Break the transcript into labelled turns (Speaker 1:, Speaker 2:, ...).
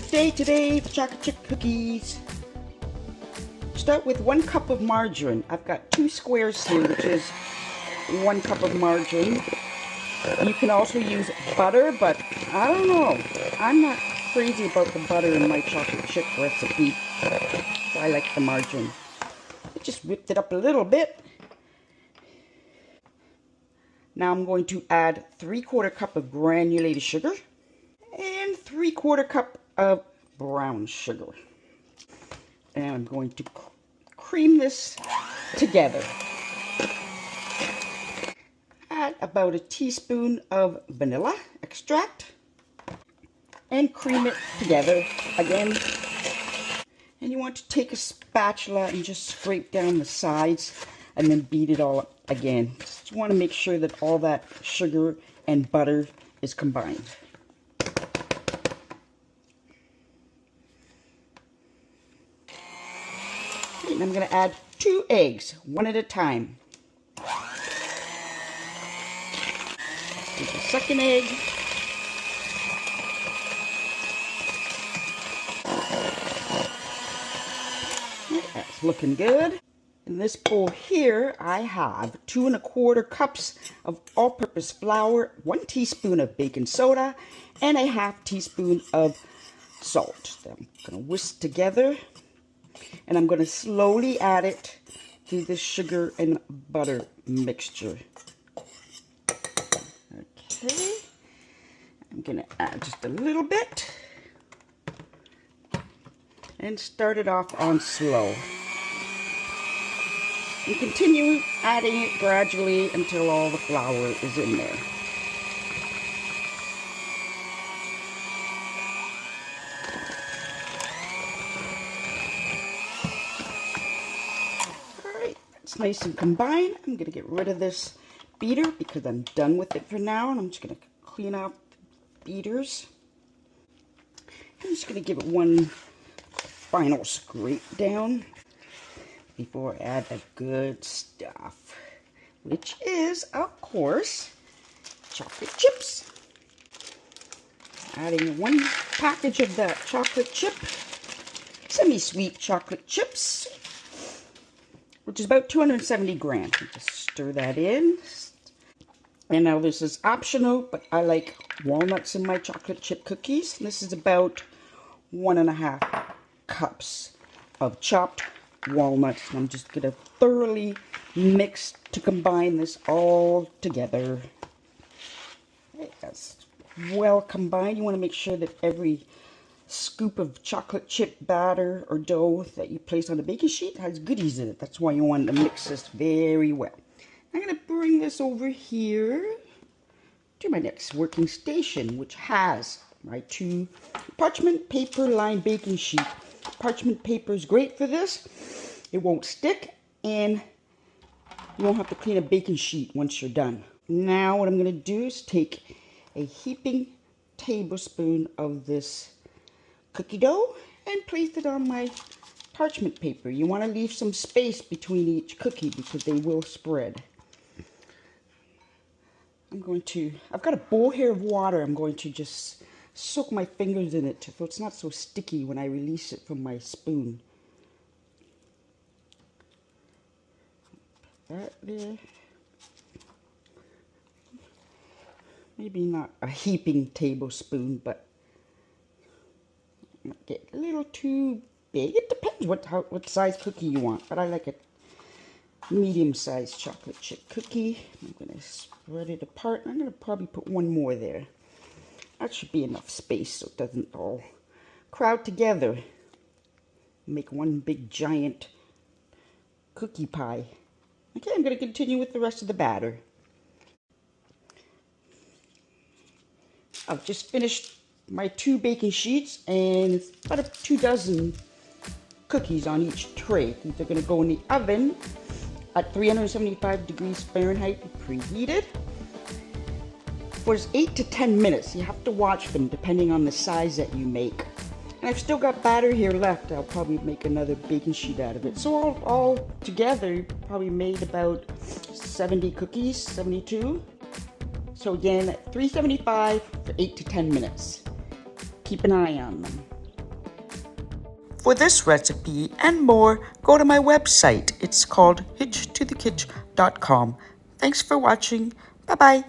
Speaker 1: Today for chocolate chip cookies. Start with 1 cup of margarine. I've got 2 squares here, which is 1 cup of margarine. You can also use butter, but I don't know. I'm not crazy about the butter in my chocolate chip recipe. So I like the margarine. I just whipped it up a little bit. Now I'm going to add 3/4 cup of granulated sugar and 3/4 cup of brown sugar. And I'm going to cream this together. Add about a teaspoon of vanilla extract and cream it together again. And you want to take a spatula and just scrape down the sides and then beat it all up again. Just want to make sure that all that sugar and butter is combined. And I'm going to add 2 eggs, one at a time. Take the second egg. That's looking good. In this bowl here, I have 2 1/4 cups of all-purpose flour, 1 teaspoon of baking soda, and a 1/2 teaspoon of salt. I'm going to whisk together, and I'm going to slowly add it to the sugar and butter mixture. Okay, I'm going to add just a little bit, and start it off on slow. And continue adding it gradually until all the flour is in there. Alright, it's nice and combined. I'm going to get rid of this beater because I'm done with it for now. And I'm just going to clean out the beaters. I'm just going to give it one final scrape down before I add the good stuff, which is, of course, chocolate chips. Adding 1 package of that chocolate chip, semi-sweet chocolate chips, which is about 270 grams. Just stir that in. And now this is optional, but I like walnuts in my chocolate chip cookies. This is about 1 1/2 cups of chopped walnuts. I'm just going to thoroughly mix to combine this all together. That's well combined. You want to make sure that every scoop of chocolate chip batter or dough that you place on the baking sheet has goodies in it. That's why you want to mix this very well. I'm going to bring this over here to my next working station, which has my 2 parchment paper lined baking sheet. Parchment paper is great for this. It won't stick, and you won't have to clean a baking sheet once you're done. Now what I'm going to do is take a heaping tablespoon of this cookie dough and place it on my parchment paper. You want to leave some space between each cookie because they will spread. I've got a bowl here of water. I'm going to just soak my fingers in it so it's not so sticky when I release it from my spoon. Put that there. Maybe not a heaping tablespoon, but it might get a little too big. It depends what size cookie you want, but I like a medium-sized chocolate chip cookie. I'm going to spread it apart. I'm going to probably put 1 more there. That should be enough space so it doesn't all crowd together. Make one big giant cookie pie. Okay, I'm going to continue with the rest of the batter. I've just finished my 2 baking sheets, and it's about 2 dozen cookies on each tray. These are going to go in the oven at 375 degrees Fahrenheit, preheated, for 8 to 10 minutes. You have to watch them depending on the size that you make. And I've still got batter here left. I'll probably make another baking sheet out of it. So all together, probably made about 70 cookies, 72. So again, at 375 for 8 to 10 minutes. Keep an eye on them. For this recipe and more, go to my website. It's called hitchtothekitch.com. Thanks for watching. Bye-bye.